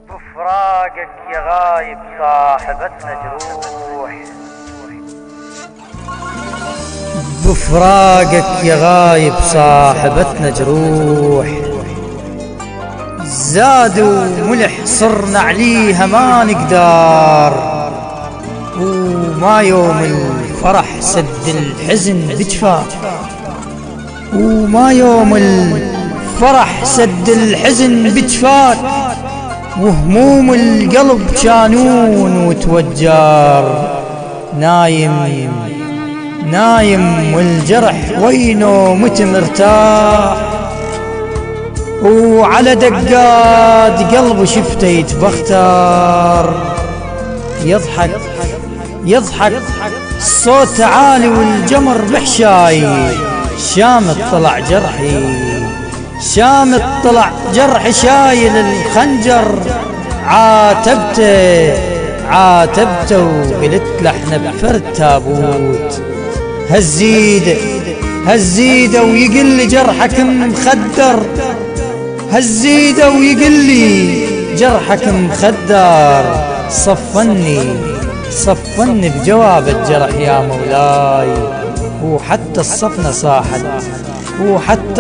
بفراقك يا غايب صاحبتنا جروح، بفراقك يا غايب صاحبتنا جروح. زاد وملح صرنا عليها ما نقدر، وما يوم الفرح سد الحزن بجفاك، وما يوم الفرح سد الحزن بجفاك، وهموم القلب جانون وتوجر. نايم نايم والجرح وينه مت مرتاح، وعلى دقات قلبه شفته يتبختر. يضحك يضحك الصوت عالي والجمر بحشاي، شامت طلع جرحي شامت طلع جرحي، شايل الخنجر. عاتبته وقلت له احنا بفرد تابوت. هالزيده ويقل لي جرحك مخدر، هالزيده ويقل لي جرحك مخدر. صفني بجواب الجرح يا مولاي، وحتى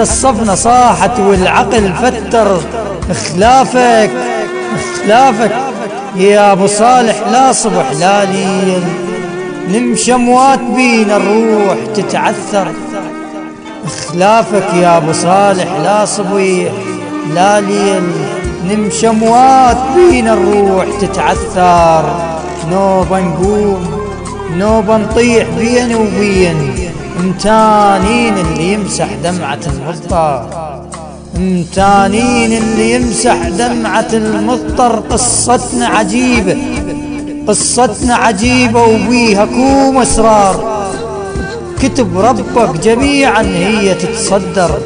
الصفنة صاحت والعقل فتر. اخلافك يا ابو صالح لا صبح لا ليل، نمشي اموات بينا الروح تتعثر. اخلافك يا ابو صالح لا صبح لا ليل، نمشي اموات بينا الروح تتعثر. نوبة نقوم نوبة نطيح بين وبين، امتانين اللي يمسح دمعة المضطر، امتانين اللي يمسح دمعة المضطر. قصتنا عجيبة وبيها كوم اسرار، كتب ربك جميعا هي تتصدر.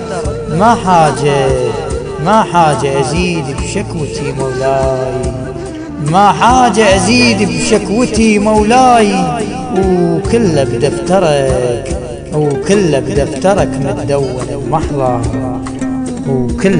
ما حاجة ازيد بشكوتي مولاي، ما حاجة ازيد بشكوتي مولاي. وكله بدفترك متدون ومحضر، وكل